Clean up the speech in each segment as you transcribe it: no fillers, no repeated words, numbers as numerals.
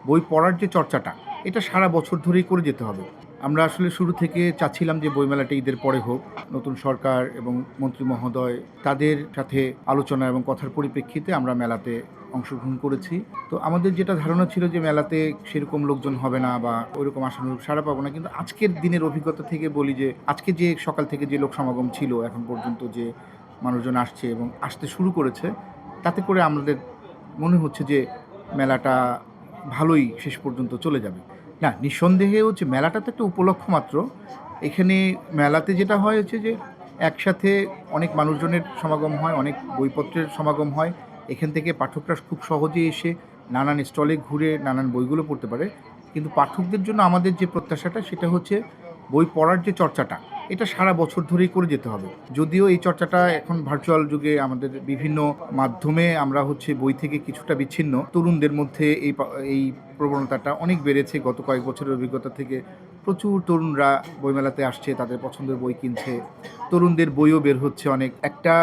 বই পড়ার যে চর্চাটা, এটা সারা বছর ধরেই করে যেতে হবে। আমরা আসলে শুরু থেকে চাচ্ছিলাম যে বইমেলাটা ঈদের পরে হোক। নতুন সরকার এবং মন্ত্রী মহোদয় তাদের সাথে আলোচনা এবং কথার পরিপ্রেক্ষিতে আমরা মেলাতে অংশগ্রহণ করেছি। তো আমাদের যেটা ধারণা ছিল যে মেলাতে সেরকম লোকজন হবে না বা ওইরকম আশানুরূপ সাড়া পাবো না, কিন্তু আজকের দিনের অভিজ্ঞতা থেকে বলি যে আজকে যে সকাল থেকে যে লোক সমাগম ছিল এখন পর্যন্ত, যে মানুষজন আসছে এবং আসতে শুরু করেছে, তাতে করে আমাদের মনে হচ্ছে যে মেলাটা ভালোই শেষ পর্যন্ত চলে যাবে। না, নিঃসন্দেহে হচ্ছে মেলাটা তো একটা উপলক্ষ মাত্র। এখানে মেলাতে যেটা হয় হচ্ছে যে একসাথে অনেক মানুষজনের সমাগম হয়, অনেক বইপত্রের সমাগম হয়। এখান থেকে পাঠকরা খুব সহজেই এসে নানান স্টলে ঘুরে নানান বইগুলো পড়তে পারে। কিন্তু পাঠকদের জন্য আমাদের যে প্রত্যাশাটা সেটা হচ্ছে বই পড়ার যে চর্চাটা, এটা সারা বছর ধরেই করে যেতে হবে। যদিও এই চর্চাটা এখন ভার্চুয়াল যুগে আমাদের বিভিন্ন মাধ্যমে আমরা হচ্ছে বই থেকে কিছুটা বিচ্ছিন্ন, তরুণদের মধ্যে এই প্রবণতাটা অনেক বেড়েছে গত কয়েক বছরের অভিজ্ঞতা থেকে। প্রচুর তরুণরা বইমেলাতে আসছে, তাদের পছন্দের বই কিনছে, তরুণদের বইও বের হচ্ছে অনেক। একটা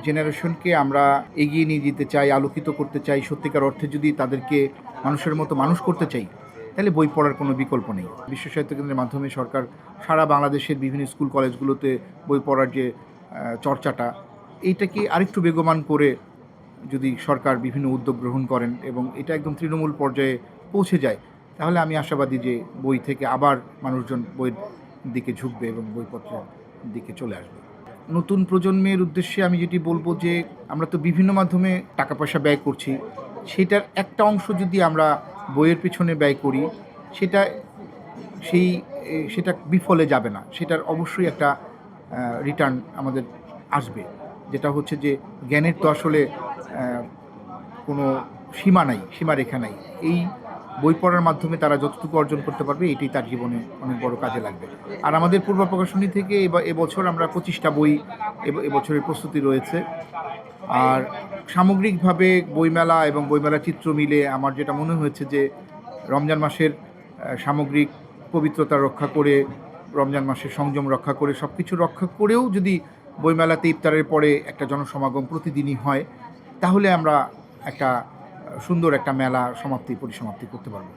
জেনারেশনকে আমরা এগিয়ে নিয়ে যেতে চাই, আলোকিত করতে চাই, সত্যিকার অর্থে যদি তাদেরকে মানুষের মতো মানুষ করতে চাই, তাহলে বই পড়ার কোনো বিকল্প নেই। বিশ্ব সাহিত্য কেন্দ্রের মাধ্যমে সরকার সারা বাংলাদেশের বিভিন্ন স্কুল কলেজগুলোতে বই পড়ার যে চর্চাটা, এইটাকে আরেকটু বেগবান করে যদি সরকার বিভিন্ন উদ্যোগ গ্রহণ করেন এবং এটা একদম তৃণমূল পর্যায়ে পৌঁছে যায়, তাহলে আমি আশাবাদী যে বই থেকে আবার মানুষজন বইয়ের দিকে ঝুঁকবে এবং বইপত্রের দিকে চলে আসবে। নতুন প্রজন্মের উদ্দেশ্যে আমি যেটি বলবো যে আমরা তো বিভিন্ন মাধ্যমে টাকা পয়সা ব্যয় করছি, সেটার একটা অংশ যদি আমরা বইয়ের পিছনে ব্যয় করি, সেটা সেই সেটা বিফলে যাবে না, সেটার অবশ্যই একটা রিটার্ন আমাদের আসবে। যেটা হচ্ছে যে জ্ঞানের তো আসলে কোনো সীমা নাই, সীমারেখা নাই। এই বই পড়ার মাধ্যমে তারা যতটুকু অর্জন করতে পারবে এটাই তার জীবনে অনেক বড় কাজে লাগবে। আর আমাদের পূর্ব প্রকাশনী থেকে এবছর আমরা 25টা বই এবছরের প্রস্তুতি রয়েছে। আর সামগ্রিকভাবে বইমেলা এবং বইমেলা চিত্র মিলে আমার যেটা মনে হয়েছে যে রমজান মাসের সামগ্রিক পবিত্রতা রক্ষা করে, রমজান মাসের সংযম রক্ষা করে, সব কিছু রক্ষা করেও যদি বইমেলাতে ইফতারের পরে একটা জনসমাগম প্রতিদিনই হয়, তাহলে আমরা একটা সুন্দর একটা মেলা পরিসমাপ্তি করতে পারবো।